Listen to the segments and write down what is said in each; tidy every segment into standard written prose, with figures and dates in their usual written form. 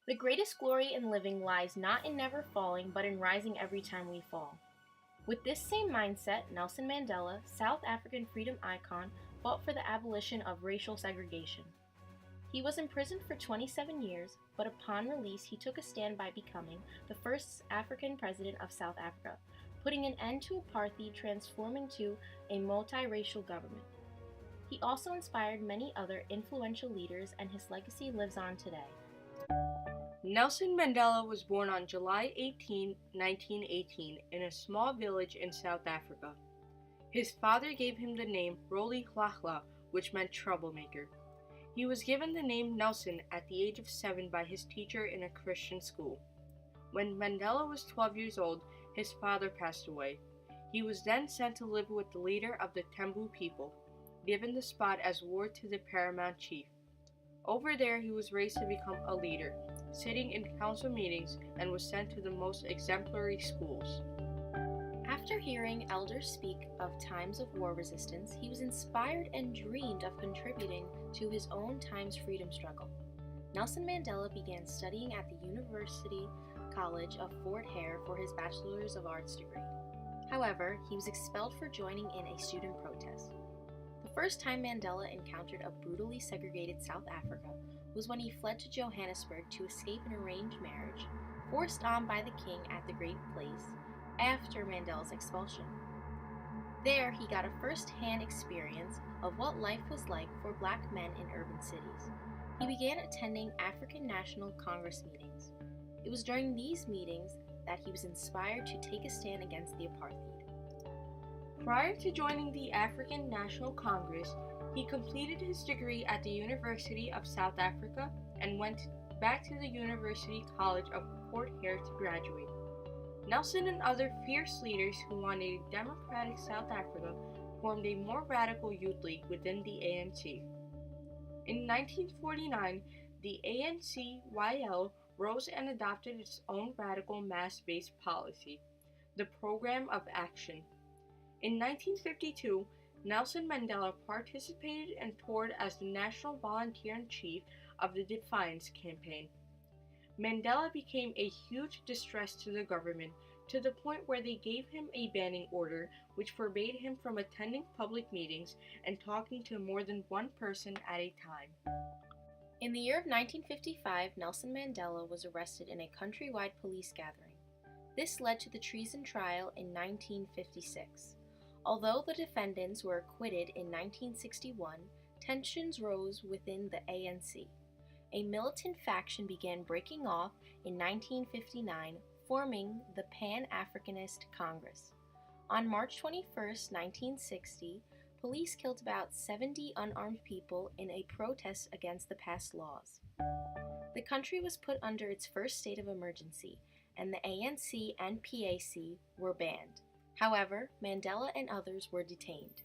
The greatest glory in living lies not in never falling, but in rising every time we fall. With this same mindset, Nelson Mandela, South African freedom icon, fought for the abolition of racial segregation. He was imprisoned for 27 years, but upon release he took a stand by becoming the first African president of South Africa, putting an end to apartheid, transforming to a multiracial government. He also inspired many other influential leaders, and his legacy lives on today. Nelson Mandela was born on July 18, 1918, in a small village in South Africa. His father gave him the name Rolihlahla, which meant troublemaker. He was given the name Nelson at the age of 7 by his teacher in a Christian school. When Mandela was 12 years old, his father passed away. He was then sent to live with the leader of the Tembu people, given the spot as ward to the paramount chief. Over there, he was raised to become a leader, sitting in council meetings, and was sent to the most exemplary schools. After hearing elders speak of times of war resistance, he was inspired and dreamed of contributing to his own time's freedom struggle. Nelson Mandela began studying at the University College of Fort Hare for his Bachelor's of Arts degree. However, he was expelled for joining in a student protest. The first time Mandela encountered a brutally segregated South Africa was when he fled to Johannesburg to escape an arranged marriage, forced on by the king at the Great Place after Mandela's expulsion. There, he got a first-hand experience of what life was like for black men in urban cities. He began attending African National Congress meetings. It was during these meetings that he was inspired to take a stand against the apartheid. Prior to joining the African National Congress, he completed his degree at the University of South Africa and went back to the University College of Fort Hare to graduate. Nelson and other fierce leaders who wanted a democratic South Africa formed a more radical youth league within the ANC. In 1949, the ANC-YL rose and adopted its own radical mass-based policy, the Program of Action. In 1952, Nelson Mandela participated and toured as the National Volunteer-in-Chief of the Defiance Campaign. Mandela became a huge distress to the government, to the point where they gave him a banning order which forbade him from attending public meetings and talking to more than one person at a time. In the year of 1955, Nelson Mandela was arrested in a countrywide police gathering. This led to the treason trial in 1956. Although the defendants were acquitted in 1961, tensions rose within the ANC. A militant faction began breaking off in 1959, forming the Pan-Africanist Congress. On March 21, 1960, police killed about 70 unarmed people in a protest against the passed laws. The country was put under its first state of emergency, and the ANC and PAC were banned. However, Mandela and others were detained.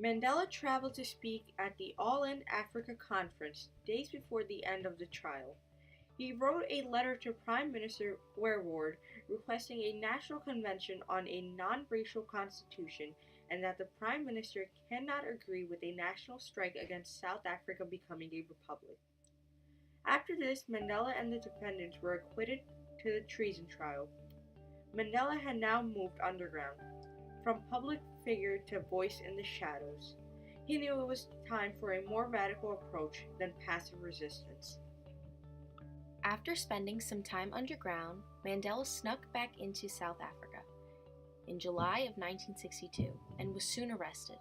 Mandela traveled to speak at the All-In Africa Conference days before the end of the trial. He wrote a letter to Prime Minister Verwoerd requesting a national convention on a non-racial constitution and that the Prime Minister cannot agree with a national strike against South Africa becoming a republic. After this, Mandela and the defendants were acquitted to the treason trial. Mandela had now moved underground, from public figure to voice in the shadows. He knew it was time for a more radical approach than passive resistance. After spending some time underground, Mandela snuck back into South Africa in July of 1962 and was soon arrested.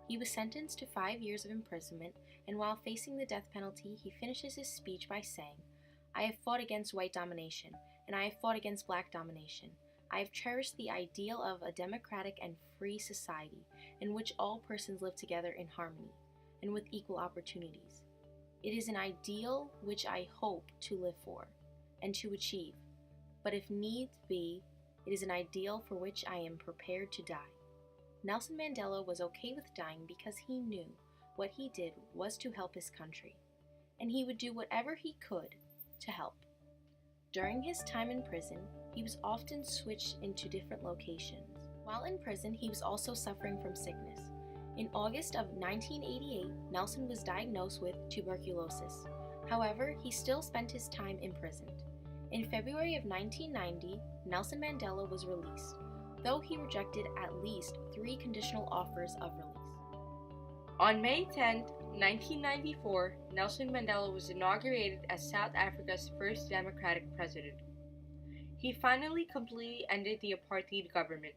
He was sentenced to 5 years of imprisonment, and while facing the death penalty, he finishes his speech by saying, "I have fought against white domination, and I have fought against black domination. I have cherished the ideal of a democratic and free society in which all persons live together in harmony and with equal opportunities. It is an ideal which I hope to live for and to achieve, but if needs be, it is an ideal for which I am prepared to die." Nelson Mandela was okay with dying because he knew what he did was to help his country, and he would do whatever he could to help. During his time in prison, he was often switched into different locations. While in prison, he was also suffering from sickness. In August of 1988, Nelson was diagnosed with tuberculosis. However, he still spent his time imprisoned. In February of 1990, Nelson Mandela was released, though he rejected at least 3 conditional offers of release. On May 10, 1994, Nelson Mandela was inaugurated as South Africa's first democratic president. He finally completely ended the apartheid government.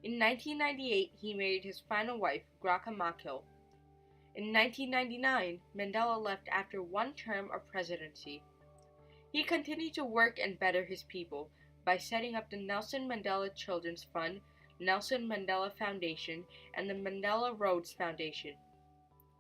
In 1998, he married his final wife, Graca Machel. In 1999, Mandela left after 1 term of presidency. He continued to work and better his people by setting up the Nelson Mandela Children's Fund, Nelson Mandela Foundation, and the Mandela Rhodes Foundation.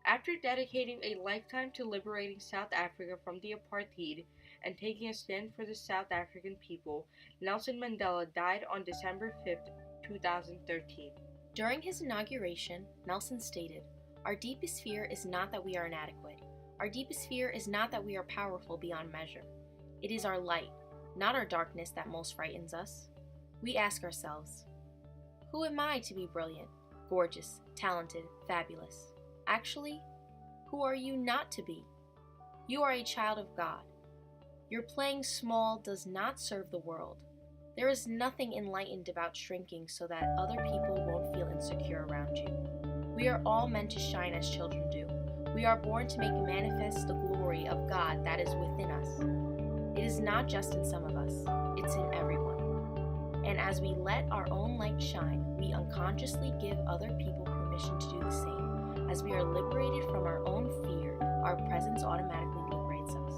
After dedicating a lifetime to liberating South Africa from the apartheid and taking a stand for the South African people, Nelson Mandela died on December 5, 2013. During his inauguration, Nelson stated, "Our deepest fear is not that we are inadequate. Our deepest fear is not that we are powerful beyond measure. It is our light, not our darkness, that most frightens us. We ask ourselves, who am I to be brilliant, gorgeous, talented, fabulous? Actually, who are you not to be? You are a child of God. Your playing small does not serve the world. There is nothing enlightened about shrinking so that other people won't feel insecure around you. We are all meant to shine as children do. We are born to make manifest the glory of God that is within us. It is not just in some of us, it's in everyone. And as we let our own light shine, we unconsciously give other people permission to do the same. As we are liberated from our own fear, our presence automatically liberates us."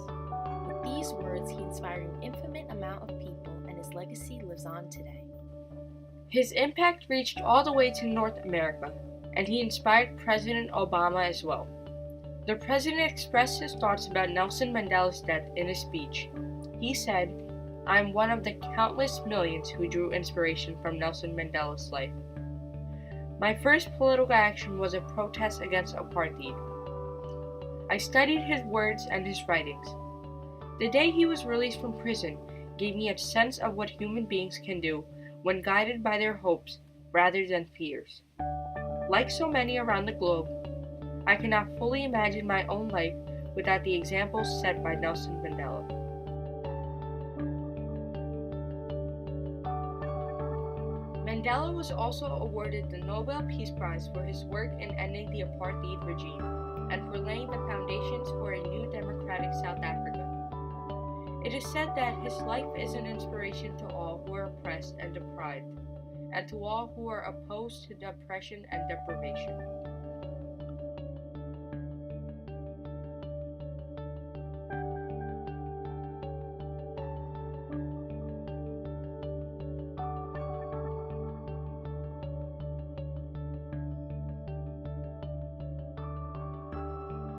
With these words, he inspired an infinite amount of people, and his legacy lives on today. His impact reached all the way to North America, and he inspired President Obama as well. The president expressed his thoughts about Nelson Mandela's death in a speech. He said, "I am one of the countless millions who drew inspiration from Nelson Mandela's life. My first political action was a protest against apartheid. I studied his words and his writings. The day he was released from prison gave me a sense of what human beings can do when guided by their hopes rather than fears. Like so many around the globe, I cannot fully imagine my own life without the examples set by Nelson Mandela." Mandela was also awarded the Nobel Peace Prize for his work in ending the apartheid regime and for laying the foundations for a new democratic South Africa. It is said that his life is an inspiration to all who are oppressed and deprived, and to all who are opposed to oppression and deprivation.